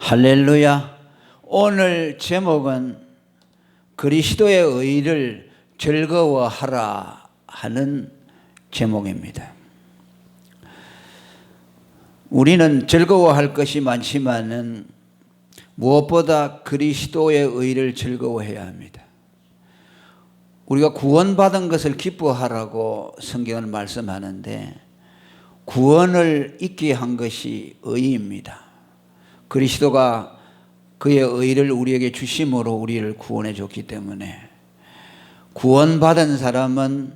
할렐루야. 오늘 제목은 그리스도의 의를 즐거워하라 하는 제목입니다. 우리는 즐거워할 것이 많지만은 무엇보다 그리스도의 의를 즐거워해야 합니다. 우리가 구원받은 것을 기뻐하라고 성경은 말씀하는데 구원을 있게 한 것이 의입니다. 그리스도가 그의 의를 우리에게 주심으로 우리를 구원해 줬기 때문에 구원받은 사람은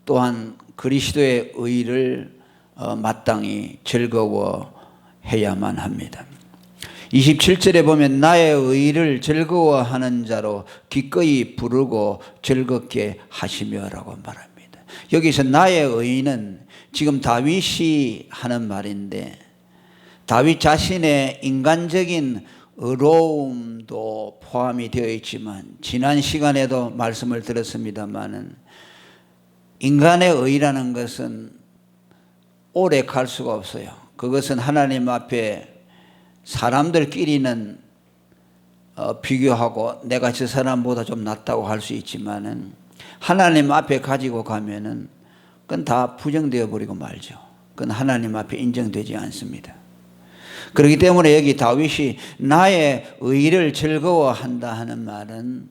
또한 그리스도의 의를 마땅히 즐거워해야만 합니다. 27절에 보면 나의 의를 즐거워하는 자로 기꺼이 부르고 즐겁게 하시며라고 말합니다. 여기서 나의 의는 지금 다윗이 하는 말인데 다윗 자신의 인간적인 의로움도 포함이 되어 있지만 지난 시간에도 말씀을 들었습니다마는 인간의 의라는 것은 오래 갈 수가 없어요. 그것은 하나님 앞에 사람들끼리는 비교하고 내가 저 사람보다 좀 낫다고 할 수 있지만은 하나님 앞에 가지고 가면은 그건 다 부정되어 버리고 말죠. 그건 하나님 앞에 인정되지 않습니다. 그렇기 때문에 여기 다윗이 나의 의를 즐거워한다 하는 말은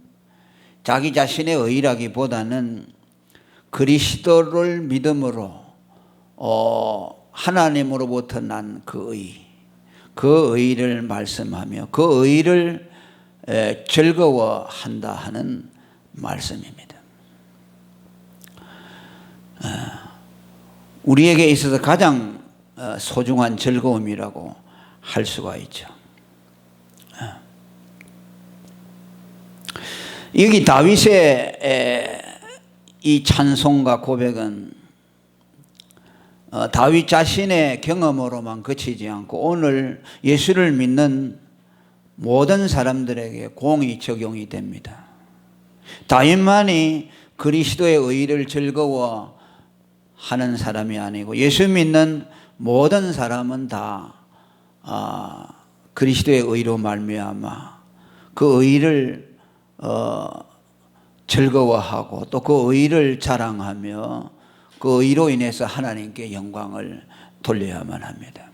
자기 자신의 의라기보다는 그리스도를 믿음으로 하나님으로부터 난 그 의를 말씀하며 그 의를 즐거워한다 하는 말씀입니다. 우리에게 있어서 가장 소중한 즐거움이라고 할 수가 있죠. 여기 다윗의 이 찬송과 고백은 다윗 자신의 경험으로만 그치지 않고 오늘 예수를 믿는 모든 사람들에게 공이 적용이 됩니다. 다윗만이 그리스도의 의를 즐거워하는 사람이 아니고 예수 믿는 모든 사람은 다 그리스도의 의로 말미암아 그 의를 즐거워하고 또 그 의를 자랑하며 그 의로 인해서 하나님께 영광을 돌려야만 합니다.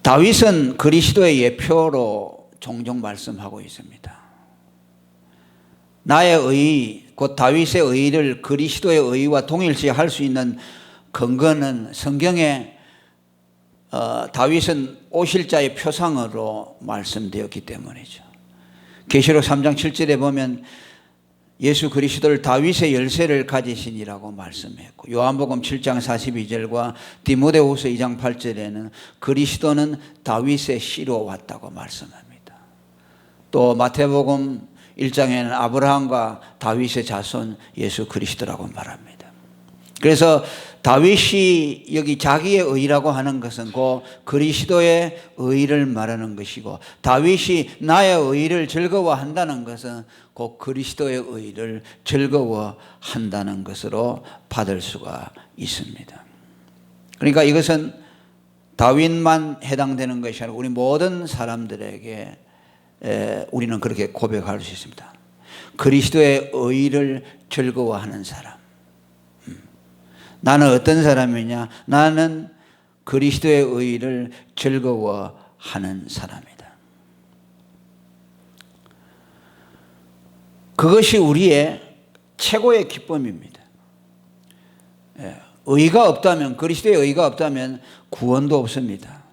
다윗은 그리스도의 예표로 종종 말씀하고 있습니다. 나의 의, 곧 다윗의 의를 그리스도의 의와 동일시할 수 있는 근거는 성경에 다윗은 오실 자의 표상으로 말씀되었기 때문이죠. 계시록 3장 7절에 보면 예수 그리스도를 다윗의 열쇠를 가지시니라고 말씀했고 요한복음 7장 42절과 디모데후서 2장 8절에는 그리스도는 다윗의 씨로 왔다고 말씀합니다. 또 마태복음 1장에는 아브라함과 다윗의 자손 예수 그리스도라고 말합니다. 그래서 다윗이 여기 자기의 의라고 하는 것은 곧 그리스도의 의를 말하는 것이고 다윗이 나의 의를 즐거워한다는 것은 곧 그리스도의 의를 즐거워한다는 것으로 받을 수가 있습니다. 그러니까 이것은 다윗만 해당되는 것이 아니고 우리 모든 사람들에게 우리는 그렇게 고백할 수 있습니다. 그리스도의 의를 즐거워하는 사람. 나는 어떤 사람이냐? 나는 그리스도의 의를 즐거워하는 사람이다. 그것이 우리의 최고의 기쁨입니다. 의가 없다면, 그리스도의 의가 없다면 구원도 없습니다.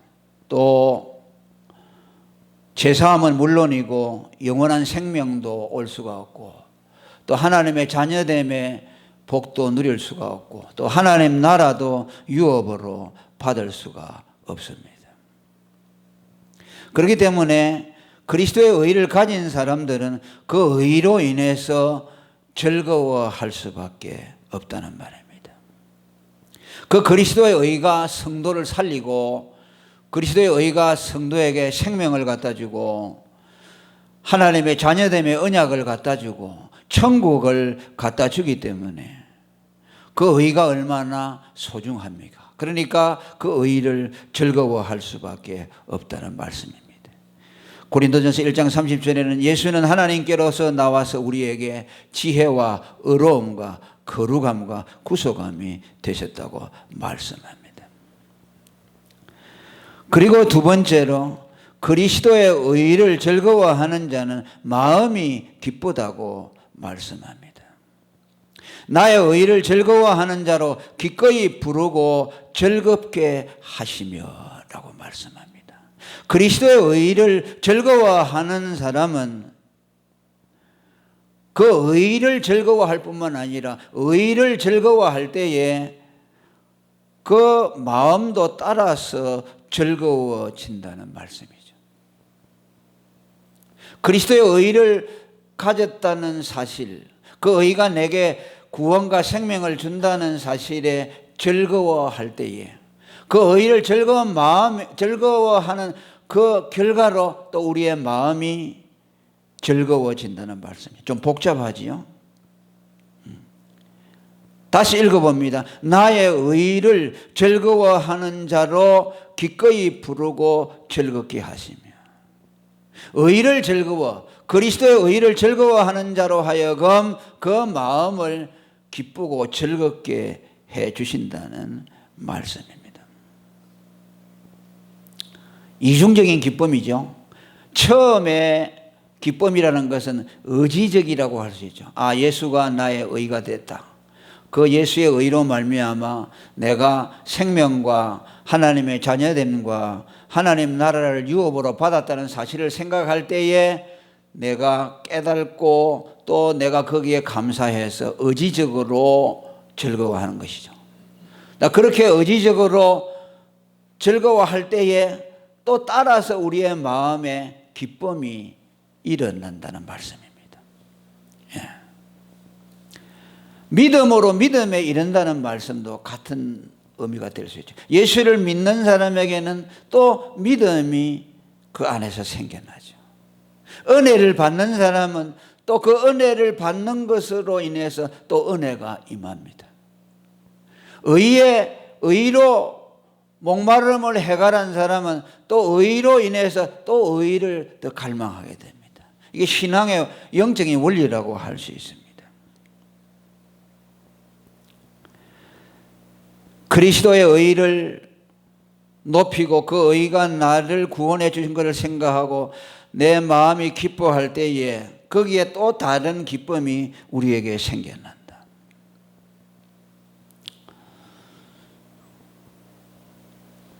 또 죄사함은 물론이고 영원한 생명도 올 수가 없고 또 하나님의 자녀됨의 복도 누릴 수가 없고 또 하나님 나라도 유업으로 받을 수가 없습니다. 그렇기 때문에 그리스도의 의를 가진 사람들은 그 의로 인해서 즐거워할 수밖에 없다는 말입니다. 그 그리스도의 의가 성도를 살리고 그리스도의 의가 성도에게 생명을 갖다 주고 하나님의 자녀됨의 언약을 갖다 주고 천국을 갖다 주기 때문에 그 의가 얼마나 소중합니까? 그러니까 그 의의를 즐거워할 수밖에 없다는 말씀입니다. 고린도전서 1장 30절에는 예수는 하나님께로서 나와서 우리에게 지혜와 의로움과 거룩함과 구속함이 되셨다고 말씀합니다. 그리고 두 번째로 그리스도의 의의를 즐거워하는 자는 마음이 기쁘다고 말씀합니다. 나의 의의를 즐거워하는 자로 기꺼이 부르고 즐겁게 하시며 라고 말씀합니다. 그리스도의 의의를 즐거워하는 사람은 그 의의를 즐거워할 뿐만 아니라 의의를 즐거워할 때에 그 마음도 따라서 즐거워진다는 말씀이죠. 그리스도의 의의를 가졌다는 사실, 그 의의가 내게 구원과 생명을 준다는 사실에 즐거워할 때에 그 의의를 즐거워하는 그 결과로 또 우리의 마음이 즐거워진다는 말씀이에요. 좀 복잡하지요? 다시 읽어봅니다. 나의 의의를 즐거워하는 자로 기꺼이 부르고 즐겁게 하시며. 의의를 그리스도의 의의를 즐거워하는 자로 하여금 그 마음을 기쁘고 즐겁게 해 주신다는 말씀입니다. 이중적인 기쁨이죠. 처음에 기쁨이라는 것은 의지적이라고 할 수 있죠. 예수가 나의 의가 됐다. 그 예수의 의로 말미암아 내가 생명과 하나님의 자녀됨과 하나님 나라를 유업으로 받았다는 사실을 생각할 때에 내가 깨닫고 또 내가 거기에 감사해서 의지적으로 즐거워하는 것이죠. 그렇게 의지적으로 즐거워할 때에 또 따라서 우리의 마음에 기쁨이 일어난다는 말씀입니다. 예. 믿음으로 믿음에 이른다는 말씀도 같은 의미가 될 수 있죠. 예수를 믿는 사람에게는 또 믿음이 그 안에서 생겨나죠. 은혜를 받는 사람은 또 그 은혜를 받는 것으로 인해서 또 은혜가 임합니다. 의로 목마름을 해결한 사람은 또 의로 인해서 또 의를 더 갈망하게 됩니다. 이게 신앙의 영적인 원리라고 할 수 있습니다. 그리스도의 의를 높이고 그 의가 나를 구원해 주신 것을 생각하고 내 마음이 기뻐할 때에 거기에 또 다른 기쁨이 우리에게 생겨난다.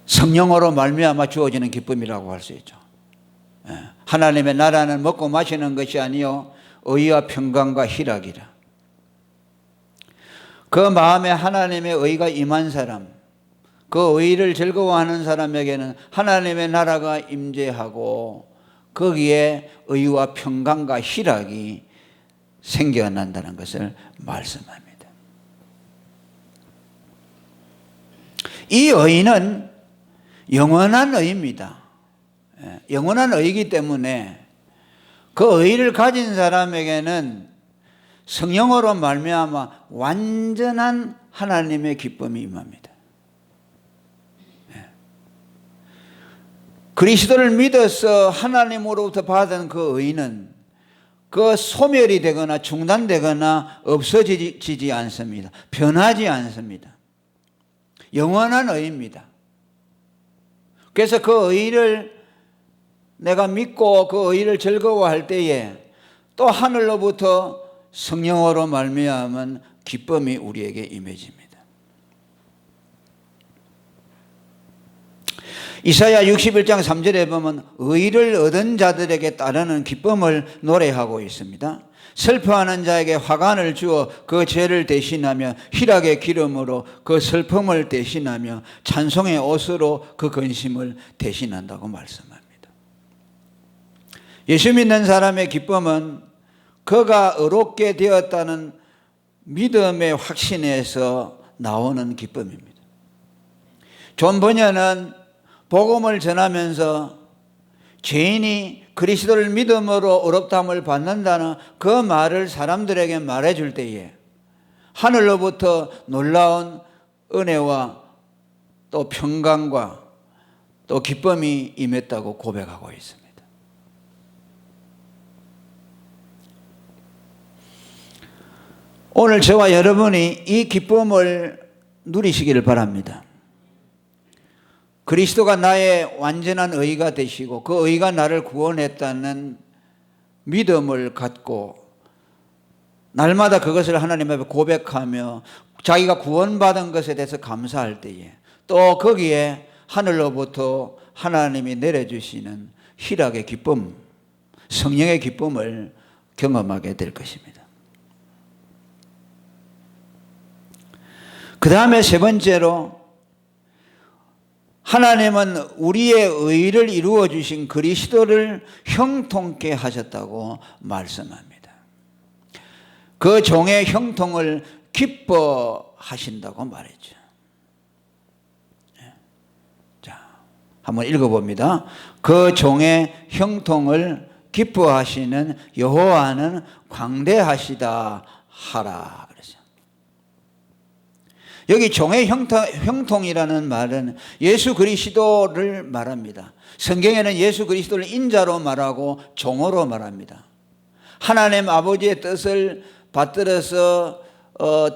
성령으로 말미암아 주어지는 기쁨이라고 할 수 있죠. 하나님의 나라는 먹고 마시는 것이 아니요 의와 평강과 희락이라. 그 마음에 하나님의 의가 임한 사람, 그 의를 즐거워하는 사람에게는 하나님의 나라가 임재하고 거기에 의와 평강과 희락이 생겨난다는 것을 말씀합니다. 이 의는 영원한 의입니다. 영원한 의이기 때문에 그 의를 가진 사람에게는 성령으로 말미암아 완전한 하나님의 기쁨이 임합니다. 그리스도를 믿어서 하나님으로부터 받은 그 의는 그 소멸이 되거나 중단되거나 없어지지 않습니다. 변하지 않습니다. 영원한 의입니다. 그래서 그 의를 내가 믿고 그 의를 즐거워할 때에 또 하늘로부터 성령으로 말미암은 기쁨이 우리에게 임해집니다. 이사야 61장 3절에 보면 의를 얻은 자들에게 따르는 기쁨을 노래하고 있습니다. 슬퍼하는 자에게 화관을 주어 그 죄를 대신하며 희락의 기름으로 그 슬픔을 대신하며 찬송의 옷으로 그 근심을 대신한다고 말씀합니다. 예수 믿는 사람의 기쁨은 그가 의롭게 되었다는 믿음의 확신에서 나오는 기쁨입니다. 존 버녀는 복음을 전하면서 죄인이 그리스도를 믿음으로 의롭다함을 받는다는 그 말을 사람들에게 말해줄 때에 하늘로부터 놀라운 은혜와 또 평강과 또 기쁨이 임했다고 고백하고 있습니다. 오늘 저와 여러분이 이 기쁨을 누리시기를 바랍니다. 그리스도가 나의 완전한 의가 되시고 그 의가 나를 구원했다는 믿음을 갖고 날마다 그것을 하나님 앞에 고백하며 자기가 구원받은 것에 대해서 감사할 때에 또 거기에 하늘로부터 하나님이 내려주시는 희락의 기쁨, 성령의 기쁨을 경험하게 될 것입니다. 그 다음에 세 번째로 하나님은 우리의 의를 이루어 주신 그리스도를 형통케 하셨다고 말씀합니다. 그 종의 형통을 기뻐하신다고 말했죠. 자, 한번 읽어봅니다. 그 종의 형통을 기뻐하시는 여호와는 광대하시다 하라. 여기 종의 형통이라는 말은 예수 그리스도를 말합니다. 성경에는 예수 그리스도를 인자로 말하고 종으로 말합니다. 하나님 아버지의 뜻을 받들어서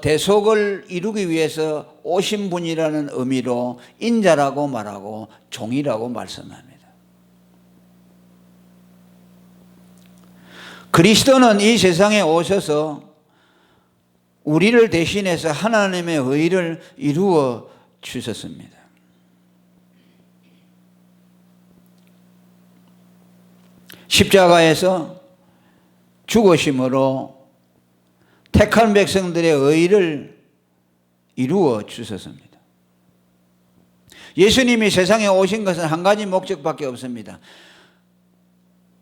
대속을 이루기 위해서 오신 분이라는 의미로 인자라고 말하고 종이라고 말씀합니다. 그리스도는 이 세상에 오셔서 우리를 대신해서 하나님의 의를 이루어 주셨습니다. 십자가에서 죽으심으로 택한 백성들의 의를 이루어 주셨습니다. 예수님이 세상에 오신 것은 한 가지 목적밖에 없습니다.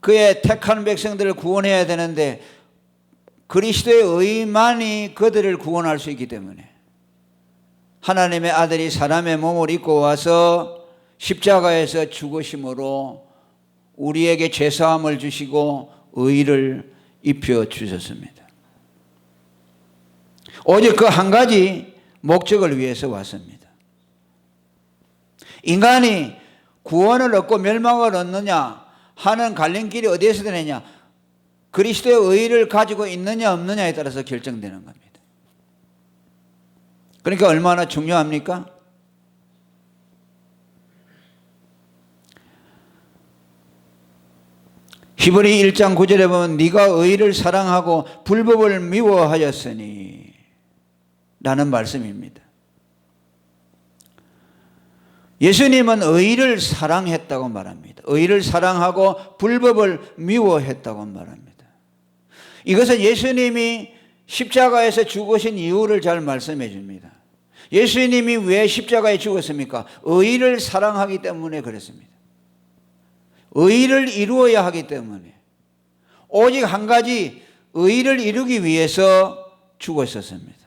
그의 택한 백성들을 구원해야 되는데 그리스도의 의만이 그들을 구원할 수 있기 때문에 하나님의 아들이 사람의 몸을 입고 와서 십자가에서 죽으심으로 우리에게 죄사함을 주시고 의를 입혀 주셨습니다. 오직 그 한 가지 목적을 위해서 왔습니다. 인간이 구원을 얻고 멸망을 얻느냐 하는 갈림길이 어디에서 되느냐? 그리스도의 의를 가지고 있느냐 없느냐에 따라서 결정되는 겁니다. 그러니까 얼마나 중요합니까? 히브리 1장 9절에 보면 네가 의를 사랑하고 불법을 미워하였으니 라는 말씀입니다. 예수님은 의를 사랑했다고 말합니다. 의를 사랑하고 불법을 미워했다고 말합니다. 이것은 예수님이 십자가에서 죽으신 이유를 잘 말씀해 줍니다. 예수님이 왜 십자가에 죽었습니까? 의를 사랑하기 때문에 그랬습니다. 의를 이루어야 하기 때문에 오직 한 가지 의를 이루기 위해서 죽었었습니다.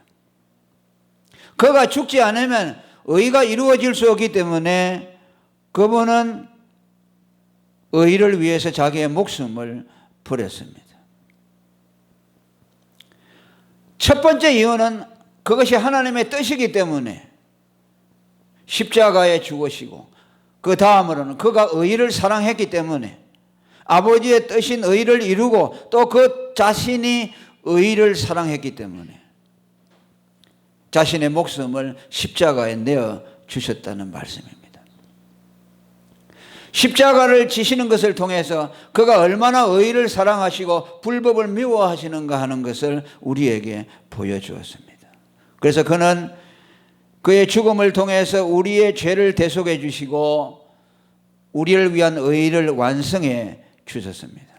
그가 죽지 않으면 의가 이루어질 수 없기 때문에 그분은 의를 위해서 자기의 목숨을 버렸습니다. 첫 번째 이유는 그것이 하나님의 뜻이기 때문에 십자가에 죽으시고 그 다음으로는 그가 의를 사랑했기 때문에 아버지의 뜻인 의를 이루고 또 그 자신이 의를 사랑했기 때문에 자신의 목숨을 십자가에 내어 주셨다는 말씀입니다. 십자가를 지시는 것을 통해서 그가 얼마나 의를 사랑하시고 불법을 미워하시는가 하는 것을 우리에게 보여주었습니다. 그래서 그는 그의 죽음을 통해서 우리의 죄를 대속해 주시고 우리를 위한 의를 완성해 주셨습니다.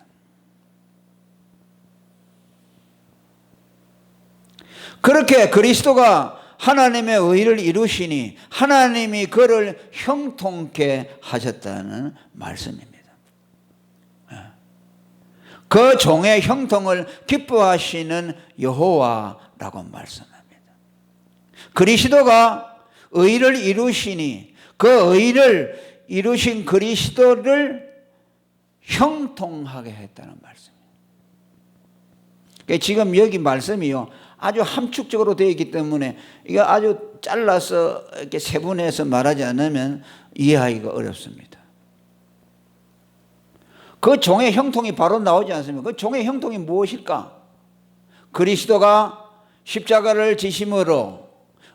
그렇게 그리스도가 하나님의 의를 이루시니 하나님이 그를 형통케 하셨다는 말씀입니다. 그 종의 형통을 기뻐하시는 여호와라고 말씀합니다. 그리스도가 의를 이루시니 그 의를 이루신 그리스도를 형통하게 했다는 말씀입니다. 지금 여기 말씀이요, 아주 함축적으로 되어 있기 때문에 이게 아주 잘라서 이렇게 세분해서 말하지 않으면 이해하기가 어렵습니다. 그 종의 형통이 바로 나오지 않습니까? 그 종의 형통이 무엇일까? 그리스도가 십자가를 지심으로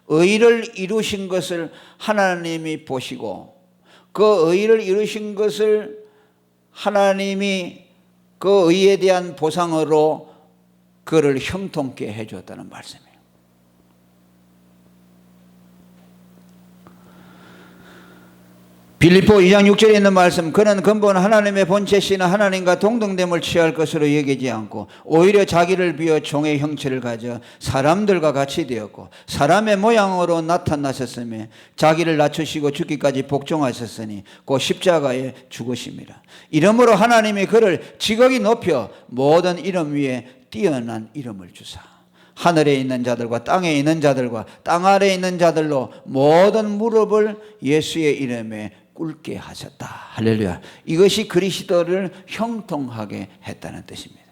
의를 이루신 것을 하나님이 보시고 그 의를 이루신 것을 하나님이 그 의에 대한 보상으로 그를 형통케 해주었다는 말씀이에요. 빌립보 2장 6절에 있는 말씀, 그는 근본 하나님의 본체시나 하나님과 동등됨을 취할 것으로 여기지 않고 오히려 자기를 비워 종의 형체를 가져 사람들과 같이 되었고 사람의 모양으로 나타나셨으며 자기를 낮추시고 죽기까지 복종하셨으니 곧 십자가에 죽으심이라. 이러므로 하나님이 그를 지극히 높여 모든 이름 위에 뛰어난 이름을 주사 하늘에 있는 자들과 땅에 있는 자들과 땅 아래에 있는 자들로 모든 무릎을 예수의 이름에 꿇게 하셨다. 할렐루야. 이것이 그리스도를 형통하게 했다는 뜻입니다.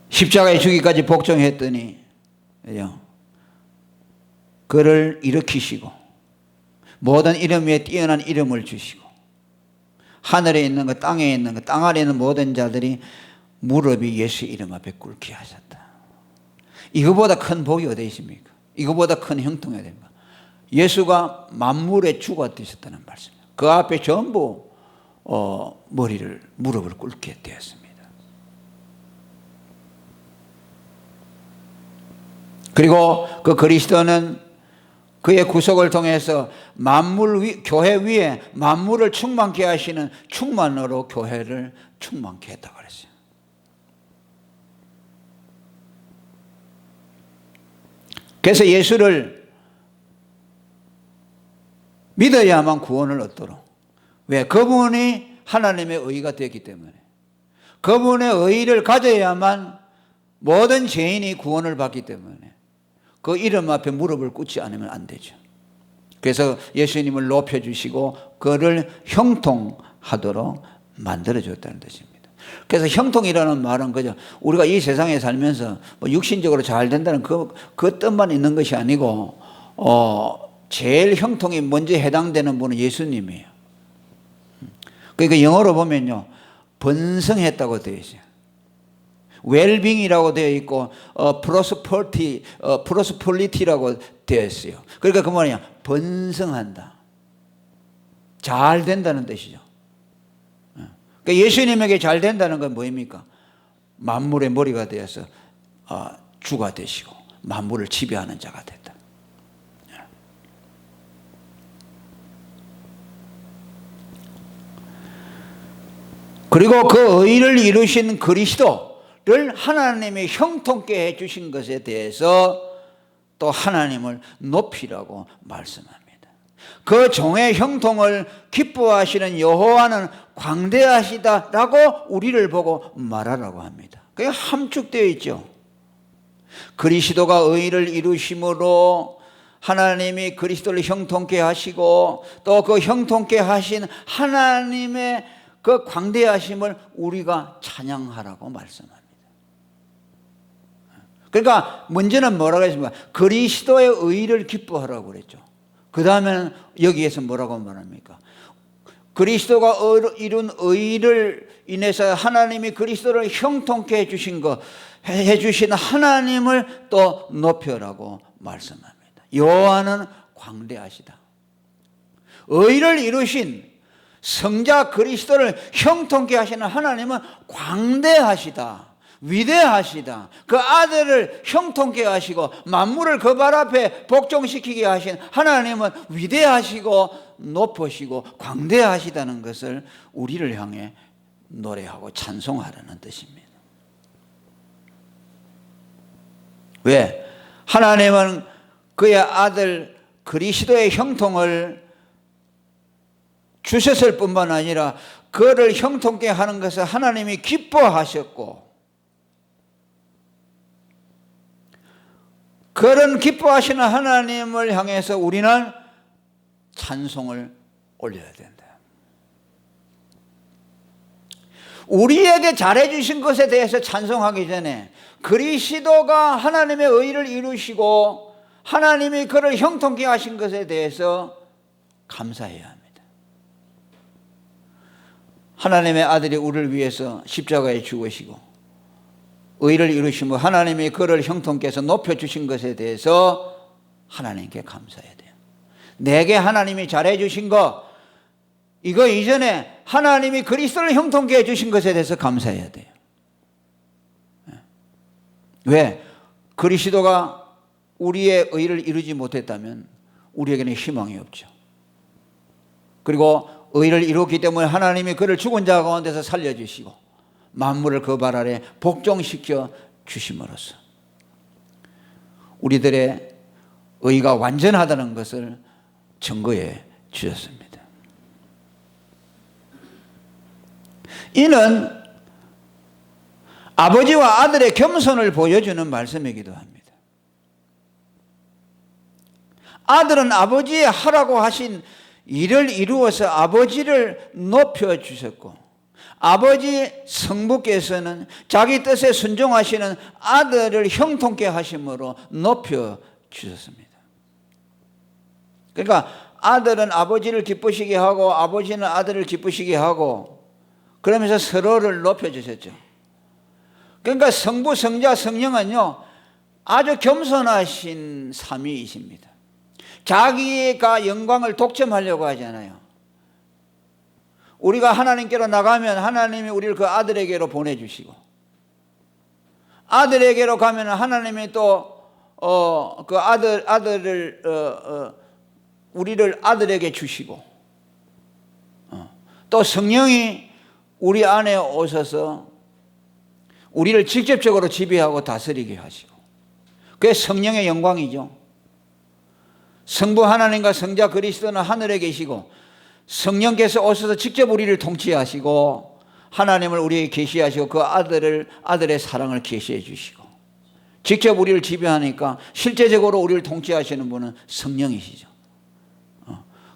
십자가에 죽기까지 복종했더니 그를 일으키시고 모든 이름 위에 뛰어난 이름을 주시고 하늘에 있는 것, 땅에 있는 것, 땅 아래에 있는 모든 자들이 무릎이 예수의 이름 앞에 꿇게 하셨다. 이거보다 큰 복이 어디 있습니까? 이거보다 큰 형통이 어디 있습니까? 예수가 만물의 주가 되셨다는 말씀입니다. 그 앞에 전부 무릎을 꿇게 되었습니다. 그리고 그 그리스도는 그의 구속을 통해서 교회 위에 만물을 충만케 하시는 충만으로 교회를 충만케 했다고 그랬어요. 그래서 예수를 믿어야만 구원을 얻도록. 왜? 그분이 하나님의 의가 되었기 때문에. 그분의 의를 가져야만 모든 죄인이 구원을 받기 때문에 그 이름 앞에 무릎을 꿇지 않으면 안 되죠. 그래서 예수님을 높여주시고 그를 형통하도록 만들어줬다는 뜻입니다. 그래서 형통이라는 말은 그죠, 우리가 이 세상에 살면서 뭐 육신적으로 잘 된다는 그 뜻만 있는 것이 아니고 제일 형통이 먼저 해당되는 분은 예수님이에요. 그러니까 영어로 보면요, 번성했다고 되어 있어요. 웰빙이라고 되어 있고 프로스퍼리티라고 되어 있어요. 그러니까 그 뭐냐, 번성한다, 잘 된다는 뜻이죠. 그러니까 예수님에게 잘 된다는 건 뭐입니까? 만물의 머리가 되어서 주가 되시고 만물을 지배하는 자가 됐다. 그리고 그 의를 이루신 그리스도를 하나님이 형통케 해주신 것에 대해서 또 하나님을 높이라고 말씀합니다. 그 종의 형통을 기뻐하시는 여호와는 광대하시다라고 우리를 보고 말하라고 합니다. 그게 함축되어 있죠. 그리스도가 의를 이루심으로 하나님이 그리스도를 형통케 하시고 또 그 형통케 하신 하나님의 그 광대하심을 우리가 찬양하라고 말씀합니다. 그러니까 먼저는 뭐라고 했습니까? 그리스도의 의를 기뻐하라고 그랬죠. 그 다음에는 여기에서 뭐라고 말합니까? 그리스도가 이룬 의를 인해서 하나님이 그리스도를 형통케 해주신 것, 해주신 하나님을 또 높여라고 말씀합니다. 여호와는 광대하시다. 의를 이루신 성자 그리스도를 형통케 하시는 하나님은 광대하시다, 위대하시다. 그 아들을 형통케 하시고 만물을 그 발 앞에 복종시키게 하신 하나님은 위대하시고 높으시고 광대하시다는 것을 우리를 향해 노래하고 찬송하라는 뜻입니다. 왜? 하나님은 그의 아들 그리스도의 형통을 주셨을 뿐만 아니라 그를 형통케 하는 것을 하나님이 기뻐하셨고, 그런 기뻐하시는 하나님을 향해서 우리는 찬송을 올려야 된다. 우리에게 잘해주신 것에 대해서 찬송하기 전에 그리스도가 하나님의 의를 이루시고 하나님이 그를 형통케 하신 것에 대해서 감사해야 합니다. 하나님의 아들이 우리를 위해서 십자가에 죽으시고 의를 이루시며 하나님이 그를 형통케 해서 높여주신 것에 대해서 하나님께 감사해야 돼요. 내게 하나님이 잘해주신 거, 이거 이전에 하나님이 그리스도를 형통케 해주신 것에 대해서 감사해야 돼요. 왜? 그리스도가 우리의 의를 이루지 못했다면 우리에게는 희망이 없죠. 그리고 의를 이루었기 때문에 하나님이 그를 죽은 자 가운데서 살려주시고 만물을 그 발 아래 복종시켜 주심으로써 우리들의 의가 완전하다는 것을 증거해 주셨습니다. 이는 아버지와 아들의 겸손을 보여주는 말씀이기도 합니다. 아들은 아버지의 하라고 하신 일을 이루어서 아버지를 높여주셨고 아버지 성부께서는 자기 뜻에 순종하시는 아들을 형통케 하심으로 높여주셨습니다. 그러니까 아들은 아버지를 기쁘시게 하고 아버지는 아들을 기쁘시게 하고 그러면서 서로를 높여주셨죠. 그러니까 성부, 성자, 성령은요 아주 겸손하신 삼위이십니다. 자기가 영광을 독점하려고 하잖아요. 우리가 하나님께로 나가면 하나님이 우리를 그 아들에게로 보내주시고 아들에게로 가면 하나님이 또 그 아들을 우리를 아들에게 주시고 또 성령이 우리 안에 오셔서 우리를 직접적으로 지배하고 다스리게 하시고 그게 성령의 영광이죠. 성부 하나님과 성자 그리스도는 하늘에 계시고 성령께서 오셔서 직접 우리를 통치하시고 하나님을 우리에게 계시하시고 그 아들의 사랑을 계시해 주시고 직접 우리를 지배하니까 실제적으로 우리를 통치하시는 분은 성령이시죠.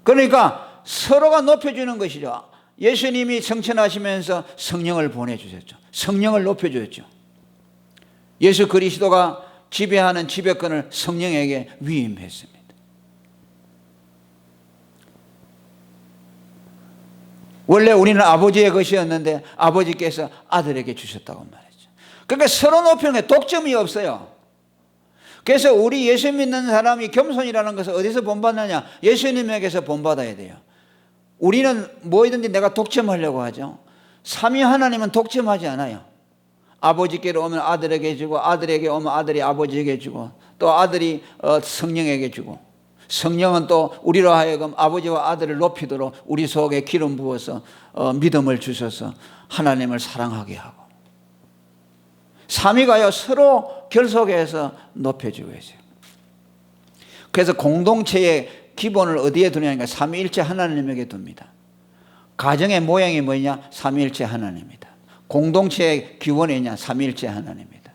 그러니까 서로가 높여주는 것이죠. 예수님이 성천하시면서 성령을 보내주셨죠. 성령을 높여주셨죠. 예수 그리스도가 지배하는 지배권을 성령에게 위임했습니다. 원래 우리는 아버지의 것이었는데 아버지께서 아들에게 주셨다고 말했죠. 그러니까 서로 높이는 게 독점이 없어요. 그래서 우리 예수 믿는 사람이 겸손이라는 것을 어디서 본받느냐? 예수님에게서 본받아야 돼요. 우리는 뭐든지 내가 독점하려고 하죠. 삼위 하나님은 독점하지 않아요. 아버지께로 오면 아들에게 주고 아들에게 오면 아들이 아버지에게 주고 또 아들이 성령에게 주고 성령은 또 우리로 하여금 아버지와 아들을 높이도록 우리 속에 기름 부어서 믿음을 주셔서 하나님을 사랑하게 하고 삼위가요 서로 결속해서 높여주고 있어요. 그래서 공동체의 기본을 어디에 두냐니까 삼위일체 하나님에게 둡니다. 가정의 모양이 뭐냐? 삼위일체 하나님입니다. 공동체의 기원이냐? 삼위일체 하나님입니다.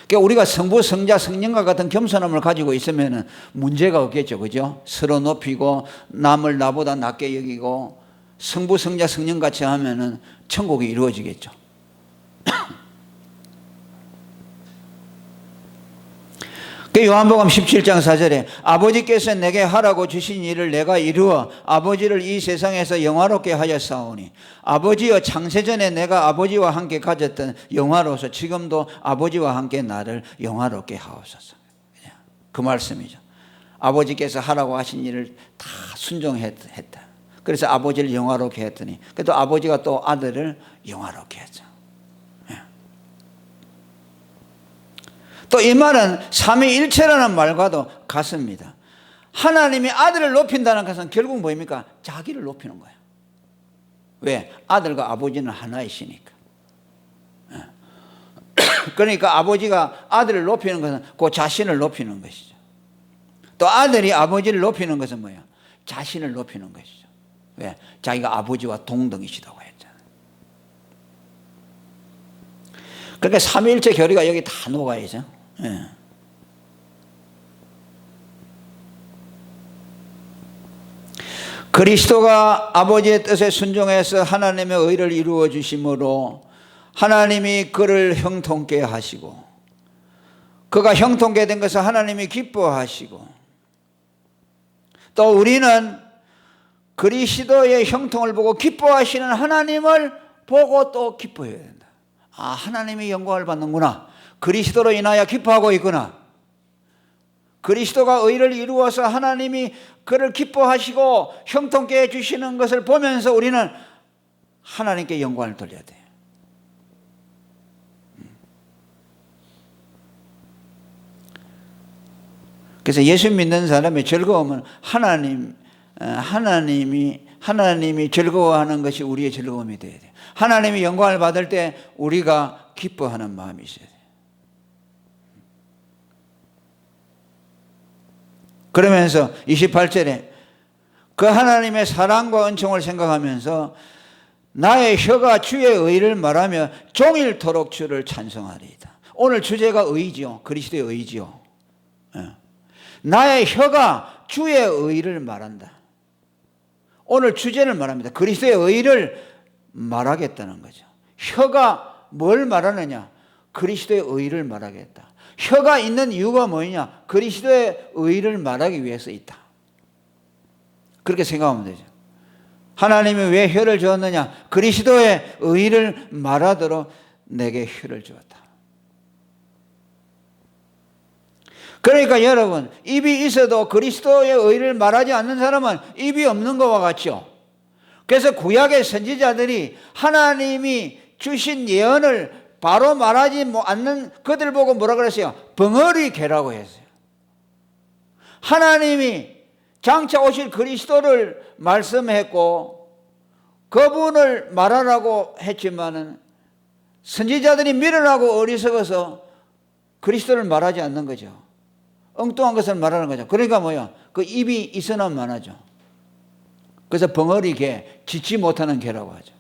그러니까 우리가 성부, 성자, 성령과 같은 겸손함을 가지고 있으면 문제가 없겠죠. 그죠? 서로 높이고 남을 나보다 낮게 여기고 성부, 성자, 성령같이 하면은 천국이 이루어지겠죠. 요한복음 17장 4절에 아버지께서 내게 하라고 주신 일을 내가 이루어 아버지를 이 세상에서 영화롭게 하였사오니 아버지여 창세전에 내가 아버지와 함께 가졌던 영화로서 지금도 아버지와 함께 나를 영화롭게 하옵소서. 그 말씀이죠. 아버지께서 하라고 하신 일을 다 순종했다. 그래서 아버지를 영화롭게 했더니 또 아버지가 또 아들을 영화롭게 했죠. 또 이 말은 삼위일체라는 말과도 같습니다. 하나님이 아들을 높인다는 것은 결국 뭐입니까? 자기를 높이는 거예요. 왜? 아들과 아버지는 하나이시니까. 그러니까 아버지가 아들을 높이는 것은 그 자신을 높이는 것이죠. 또 아들이 아버지를 높이는 것은 뭐예요? 자신을 높이는 것이죠. 왜? 자기가 아버지와 동등이시다고 했잖아요. 그러니까 삼위일체 교리가 여기 다 녹아야죠. 예. 그리스도가 아버지의 뜻에 순종해서 하나님의 의를 이루어 주심으로 하나님이 그를 형통케 하시고, 그가 형통케 된 것을 하나님이 기뻐하시고, 또 우리는 그리스도의 형통을 보고 기뻐하시는 하나님을 보고 또 기뻐해야 된다. 아, 하나님이 영광을 받는구나. 그리스도로 인하여 기뻐하고 있구나. 그리스도가 의를 이루어서 하나님이 그를 기뻐하시고 형통케 해주시는 것을 보면서 우리는 하나님께 영광을 돌려야 돼요. 그래서 예수 믿는 사람의 즐거움은 하나님이 즐거워하는 것이 우리의 즐거움이 되어야 돼요. 하나님이 영광을 받을 때 우리가 기뻐하는 마음이 있어야 돼요. 그러면서 28절에 그 하나님의 사랑과 은총을 생각하면서 나의 혀가 주의 의를 말하며 종일토록 주를 찬송하리이다. 오늘 주제가 의지요. 그리스도의 의지요. 나의 혀가 주의 의를 말한다. 오늘 주제를 말합니다. 그리스도의 의를 말하겠다는 거죠. 혀가 뭘 말하느냐? 그리스도의 의를 말하겠다. 혀가 있는 이유가 뭐냐? 그리스도의 의를 말하기 위해서 있다. 그렇게 생각하면 되죠. 하나님이 왜 혀를 주었느냐? 그리스도의 의를 말하도록 내게 혀를 주었다. 그러니까 여러분, 입이 있어도 그리스도의 의를 말하지 않는 사람은 입이 없는 것과 같죠. 그래서 구약의 선지자들이 하나님이 주신 예언을 바로 말하지 않는 그들 보고 뭐라 그랬어요? 벙어리 개라고 했어요. 하나님이 장차 오실 그리스도를 말씀했고 그분을 말하라고 했지만은 선지자들이 미련하고 어리석어서 그리스도를 말하지 않는 거죠. 엉뚱한 것을 말하는 거죠. 그러니까 뭐야? 그 입이 있으나 만하죠. 그래서 벙어리 개, 짖지 못하는 개라고 하죠.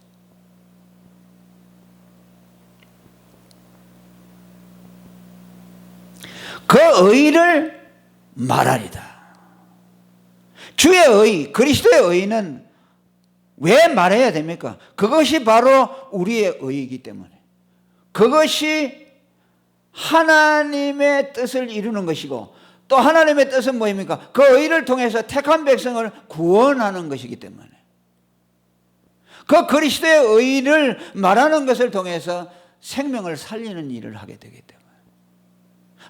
그 의를 말하리다. 주의 의, 그리스도의 의는 왜 말해야 됩니까? 그것이 바로 우리의 의이기 때문에. 그것이 하나님의 뜻을 이루는 것이고 또 하나님의 뜻은 뭐입니까? 그 의를 통해서 택한 백성을 구원하는 것이기 때문에 그 그리스도의 의를 말하는 것을 통해서 생명을 살리는 일을 하게 되기 때문에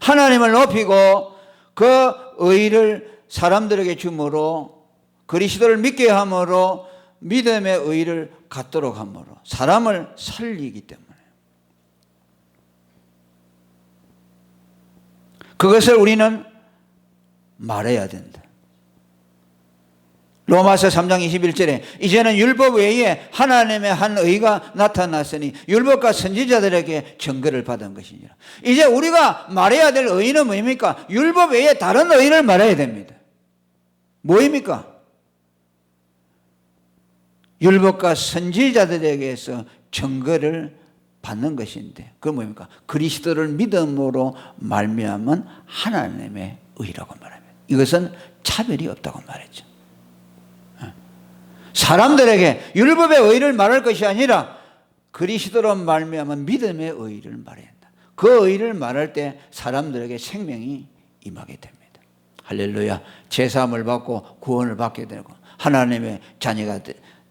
하나님을 높이고 그 의를 사람들에게 줌으로 그리스도를 믿게 함으로 믿음의 의를 갖도록 함으로 사람을 살리기 때문에 그것을 우리는 말해야 된다. 로마서 3장 21절에 이제는 율법 외에 하나님의 한 의가 나타났으니 율법과 선지자들에게 증거를 받은 것이니라. 이제 우리가 말해야 될 의는 뭐입니까? 율법 외에 다른 의를 말해야 됩니다. 뭐입니까? 율법과 선지자들에게서 증거를 받는 것인데 그건 뭐입니까? 그리스도를 믿음으로 말미암은 하나님의 의라고 말합니다. 이것은 차별이 없다고 말했죠. 사람들에게 율법의 의를 말할 것이 아니라 그리스도로 말미암은 믿음의 의를 말해야 한다. 그 의를 말할 때 사람들에게 생명이 임하게 됩니다. 할렐루야. 제사함을 받고 구원을 받게 되고 하나님의 자녀가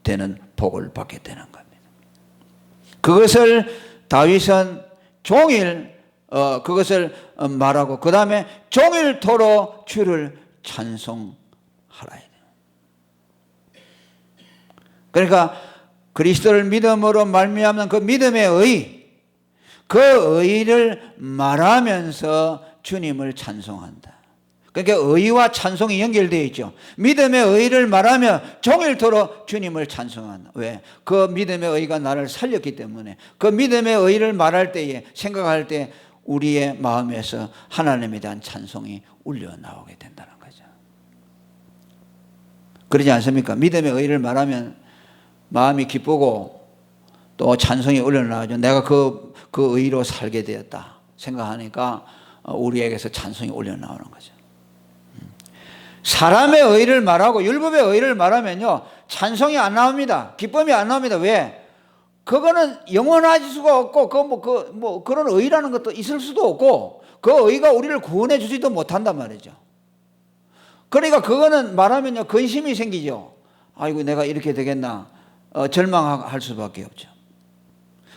되는 복을 받게 되는 겁니다. 그것을 다윗은 종일 그것을 말하고 그 다음에 종일토록 주를 찬송하라 해요. 그러니까 그리스도를 믿음으로 말미암는 그 믿음의 의, 그 의를 말하면서 주님을 찬송한다. 그러니까 의와 찬송이 연결되어 있죠. 믿음의 의를 말하며 종일토록 주님을 찬송한다. 왜? 그 믿음의 의가 나를 살렸기 때문에 그 믿음의 의를 말할 때에 생각할 때 우리의 마음에서 하나님에 대한 찬송이 울려 나오게 된다는 거죠. 그러지 않습니까? 믿음의 의를 말하면 마음이 기쁘고 또 찬송이 울려 나오죠. 내가 그 의로 살게 되었다 생각하니까 우리에게서 찬송이 울려 나오는 거죠. 사람의 의를 말하고 율법의 의를 말하면요, 찬송이 안 나옵니다. 기쁨이 안 나옵니다. 왜? 그거는 영원할 수가 없고, 그런 의라는 것도 있을 수도 없고, 그 의가 우리를 구원해 주지도 못한단 말이죠. 그러니까 그거는 말하면요, 근심이 생기죠. 아이고, 내가 이렇게 되겠나. 절망할 수밖에 없죠.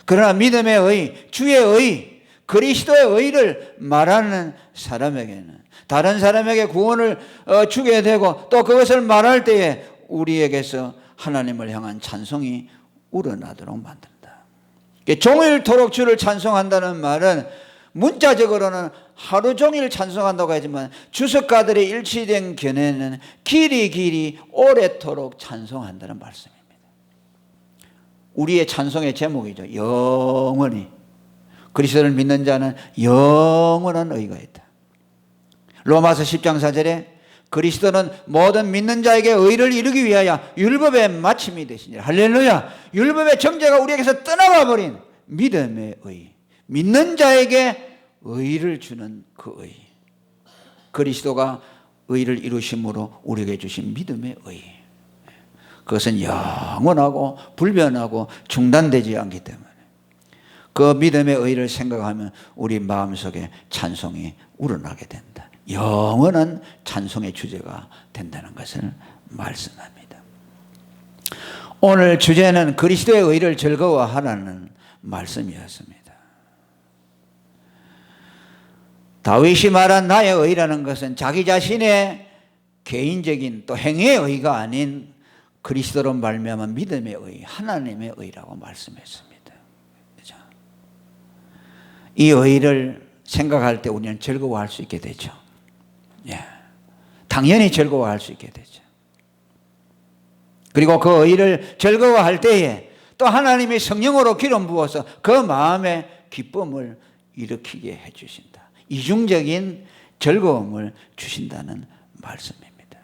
그러나 믿음의 의, 주의 의, 그리스도의 의를 말하는 사람에게는 다른 사람에게 구원을 주게 되고 또 그것을 말할 때에 우리에게서 하나님을 향한 찬송이 우러나도록 만든다. 종일토록 주를 찬송한다는 말은 문자적으로는 하루 종일 찬송한다고 하지만 주석가들의 일치된 견해는 길이 오래도록 찬송한다는 말씀입니다. 우리의 찬송의 제목이죠. 영원히. 그리스도를 믿는 자는 영원한 의가 있다. 로마서 10장 4절에 그리스도는 모든 믿는 자에게 의를 이루기 위하여 율법의 마침이 되시니라. 할렐루야. 율법의 정죄가 우리에게서 떠나가 버린 믿음의 의, 믿는 자에게 의를 주는 그 의, 그리스도가 의를 이루심으로 우리에게 주신 믿음의 의, 그것은 영원하고 불변하고 중단되지 않기 때문에 그 믿음의 의를 생각하면 우리 마음속에 찬송이 우러나게 된다. 영원한 찬송의 주제가 된다는 것을 말씀합니다. 오늘 주제는 그리스도의 의를 즐거워하라는 말씀이었습니다. 다윗이 말한 나의 의라는 것은 자기 자신의 개인적인 또 행위의 의가 아닌 그리스도로 말미암은 믿음의 의, 하나님의 의라고 말씀했습니다. 그렇죠? 이 의를 생각할 때 우리는 즐거워할 수 있게 되죠. 예, 당연히 즐거워할 수 있게 되죠. 그리고 그 의를 즐거워할 때에 또 하나님이 성령으로 기름 부어서 그 마음에 기쁨을 일으키게 해주신다. 이중적인 즐거움을 주신다는 말씀입니다.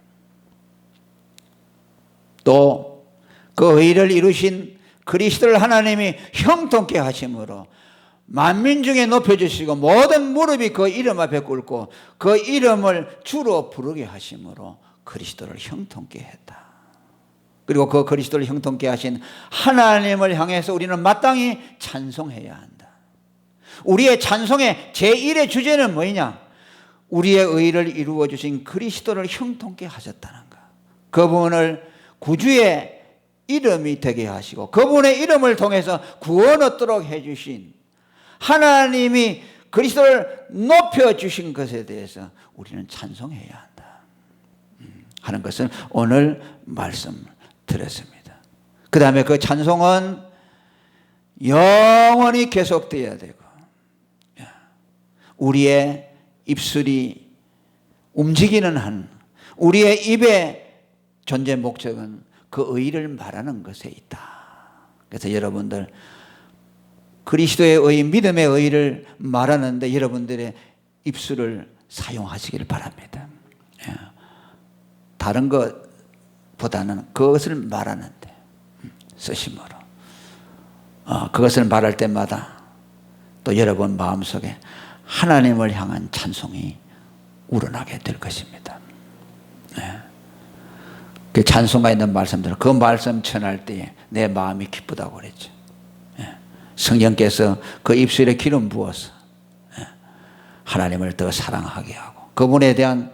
또 그 의를 이루신 그리스도를 하나님이 형통케 하심으로 만민 중에 높여주시고 모든 무릎이 그 이름 앞에 꿇고 그 이름을 주로 부르게 하심으로 그리스도를 형통케 했다. 그리고 그 그리스도를 형통케 하신 하나님을 향해서 우리는 마땅히 찬송해야 한다. 우리의 찬송의 제1의 주제는 뭐냐? 우리의 의를 이루어 주신 그리스도를 형통케 하셨다는 것. 그분을 구주의 이름이 되게 하시고 그분의 이름을 통해서 구원 얻도록 해주신 하나님이 그리스도를 높여주신 것에 대해서 우리는 찬송해야 한다 하는 것을 오늘 말씀드렸습니다. 그 다음에 그 찬송은 영원히 계속되어야 되고 우리의 입술이 움직이는 한 우리의 입의 존재 목적은 그 의를 말하는 것에 있다. 그래서 여러분들 그리스도의 의, 믿음의 의를 말하는데 여러분들의 입술을 사용하시길 바랍니다. 다른 것보다는 그것을 말하는데 쓰심으로 그것을 말할 때마다 또 여러분 마음속에 하나님을 향한 찬송이 우러나게 될 것입니다. 그 찬송가 있는 말씀대로 그 말씀 전할 때에 내 마음이 기쁘다고 그랬죠. 성령께서 그 입술에 기름 부어서 하나님을 더 사랑하게 하고 그분에 대한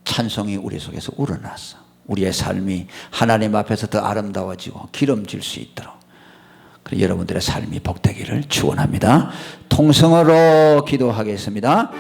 찬송이 우리 속에서 우러났어. 우리의 삶이 하나님 앞에서 더 아름다워지고 기름질 수 있도록 그래서 여러분들의 삶이 복되기를 축원합니다. 통성으로 기도하겠습니다.